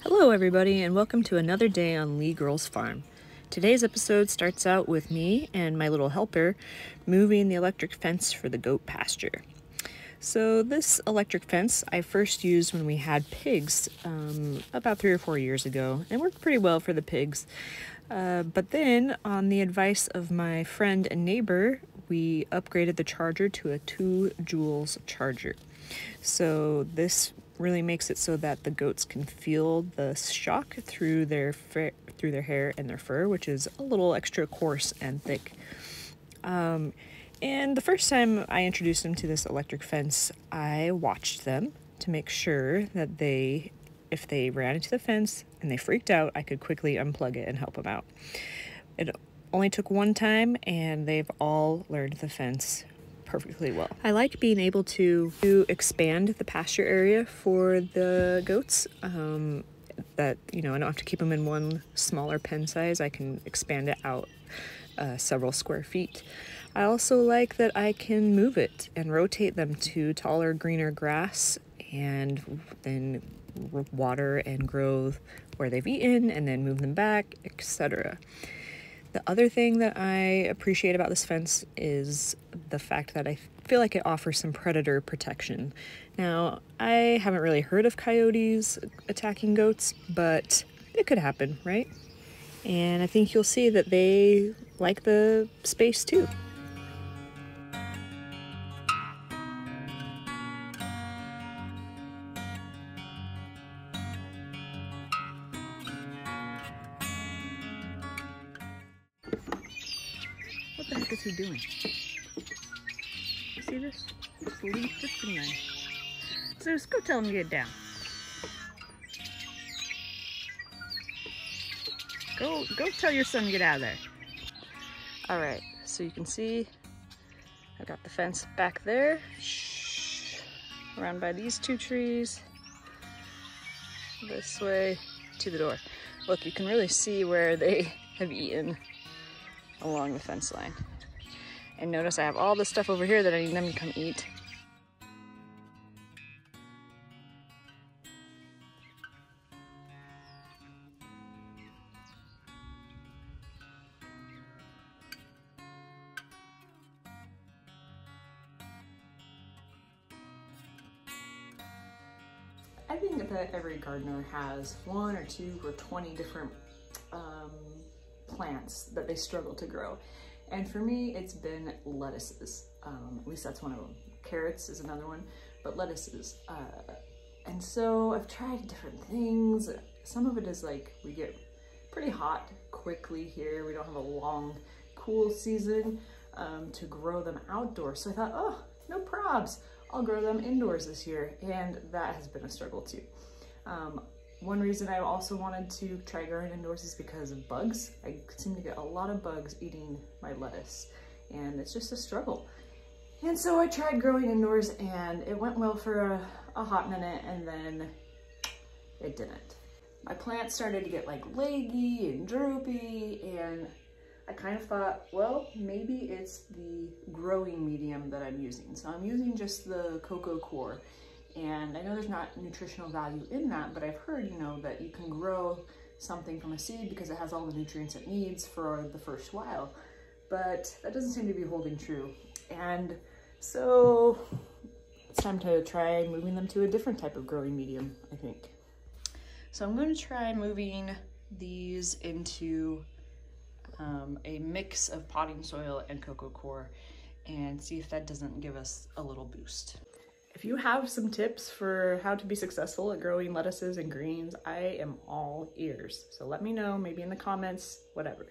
Hello everybody and welcome to another day on Lee Girls Farm. Today's episode starts out with me and my little helper moving the electric fence for the goat pasture. So this electric fence I first used when we had pigs about 3 or 4 years ago, and worked pretty well for the pigs. But then, on the advice of my friend and neighbor, we upgraded the charger to a 2 joules charger. So this really makes it so that the goats can feel the shock through their hair and their fur, which is a little extra coarse and thick. And the first time I introduced them to this electric fence, I watched them to make sure that if they ran into the fence and they freaked out, I could quickly unplug it and help them out. It only took one time, and they've all learned the fence perfectly well. I like being able to expand the pasture area for the goats. That, I don't have to keep them in one smaller pen size. I can expand it out several square feet. I also like that I can move it and rotate them to taller, greener grass, and then water and grow where they've eaten, and then move them back, etc. The other thing that I appreciate about this fence is the fact that I feel like it offers some predator protection. Now, I haven't really heard of coyotes attacking goats, but it could happen, right? And I think you'll see that they like the space too. What the heck is he doing? See this? This leaf just in there. Zeus, go tell him to get down. Go tell your son to get out of there. Alright, so you can see I've got the fence back there. Around by these 2 trees. This way to the door. Look, you can really see where they have eaten along the fence line. And notice I have all this stuff over here that I need them to come eat. I think that every gardener has 1 or 2 or 20 different plants that they struggle to grow. And for me, it's been lettuces. At least that's one of them. Carrots is another one, but lettuces. And so I've tried different things. Some of it is like we get pretty hot quickly here. We don't have a long, cool season to grow them outdoors. So I thought, oh, no probs. I'll grow them indoors this year. And that has been a struggle too. One reason I also wanted to try growing indoors is because of bugs. I seem to get a lot of bugs eating my lettuce, and it's just a struggle. And so I tried growing indoors, and it went well for a hot minute, and then it didn't. My plants started to get like leggy and droopy, and I kind of thought, well, maybe it's the growing medium that I'm using. So I'm using just the cocoa coir. And I know there's not nutritional value in that, but I've heard, that you can grow something from a seed because it has all the nutrients it needs for the first while. But that doesn't seem to be holding true. And so it's time to try moving them to a different type of growing medium, I think. So I'm going to try moving these into a mix of potting soil and cocoa coir and see if that doesn't give us a little boost. If you have some tips for how to be successful at growing lettuces and greens, I am all ears. So let me know, maybe in the comments, whatever.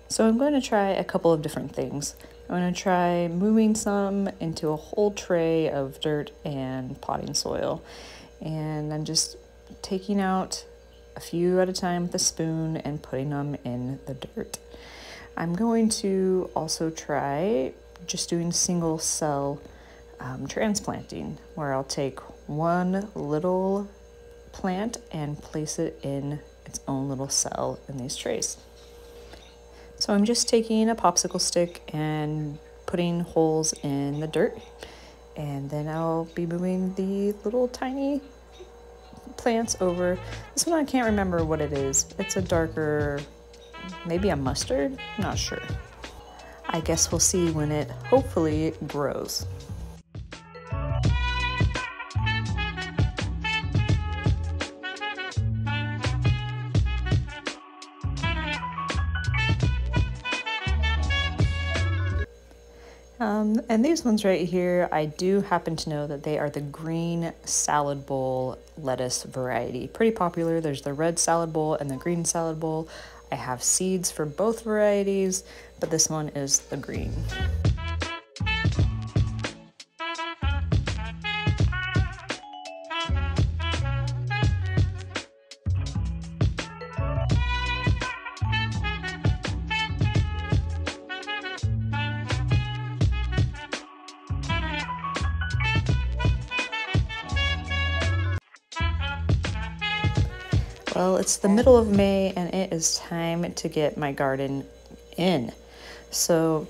So I'm going to try a couple of different things. I'm going to try moving some into a whole tray of dirt and potting soil. And I'm just taking out a few at a time with a spoon and putting them in the dirt. I'm going to also try just doing single cell transplanting, where I'll take one little plant and place it in its own little cell in these trays. So I'm just taking a popsicle stick and putting holes in the dirt, and then I'll be moving the little tiny plants over. This one I can't remember what it is. It's a darker, maybe a mustard, not sure. I guess we'll see when it hopefully grows. And these ones right here, I do happen to know that they are the green salad bowl lettuce variety. Pretty popular. There's the red salad bowl and the green salad bowl. I have seeds for both varieties, but this one is the green. Well, it's the middle of May and it is time to get my garden in. So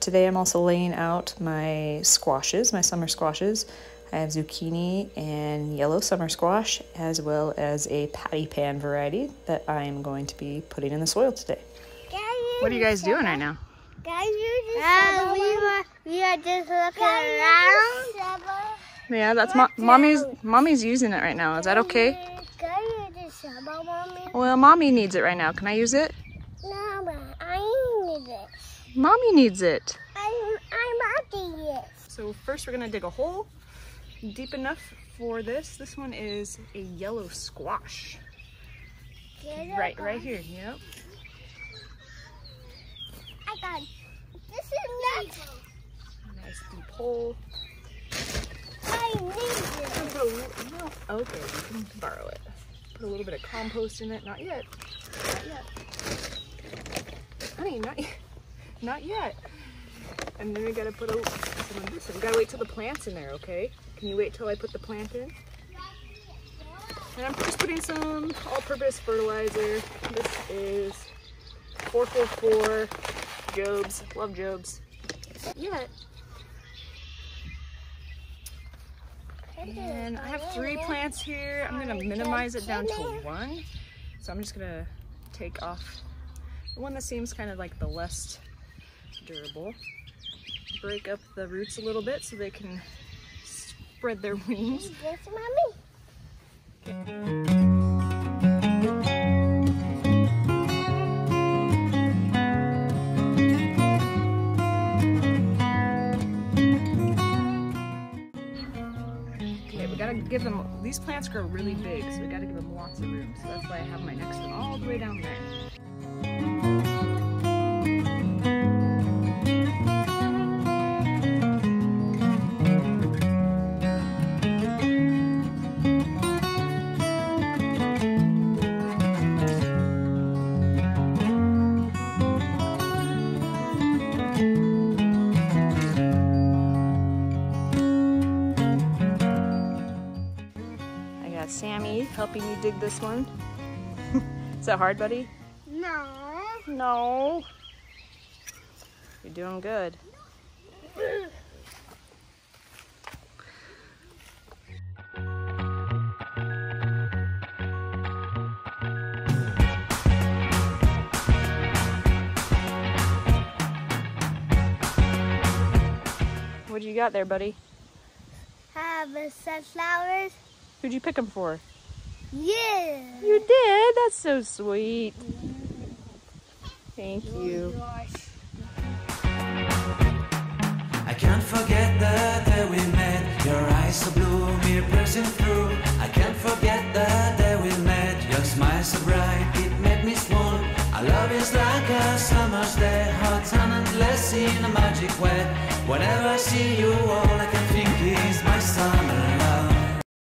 today I'm also laying out my squashes, my summer squashes. I have zucchini and yellow summer squash, as well as a patty pan variety that I'm going to be putting in the soil today. What are you guys doing right now? We are just looking around. Yeah, that's mommy's using it right now. Is that okay? Well, mommy needs it right now. Can I use it? No, but I need it. Mommy needs it. I'm about it. So first we're gonna dig a hole deep enough for this. This one is a yellow squash. Right here, yep. I got, this is nuts. Nice deep hole. I need it. No, okay, you can borrow it. Put a little bit of compost in it. Not yet. Not yet. Honey, not yet. And then we gotta put some of this in. We gotta wait till the plant's in there, okay? Can you wait till I put the plant in? And I'm just putting some all-purpose fertilizer. This is 444 Jobs. Love Jobs. Yet. And I have 3 plants here. I'm gonna minimize it down to 1. So I'm just gonna take off the one that seems kind of like the less durable. Break up the roots a little bit so they can spread their wings. Yes, Mommy. Give them, these plants grow really big, so we gotta give them lots of room. So that's why I have my next one all the way down there. Sammy helping you dig this one. Is that hard, buddy? No. No. You're doing good. What do you got there, buddy? Have sunflowers. Who'd you pick them for? Yeah. You did? That's so sweet. Thank you. I can't forget the day we met. Your eyes so blue, me piercing through. I can't forget the day we met. Your smile so bright, it made me swoon. Our love is like a summer's day, hot and endless in a magic way. Whenever I see you, all I can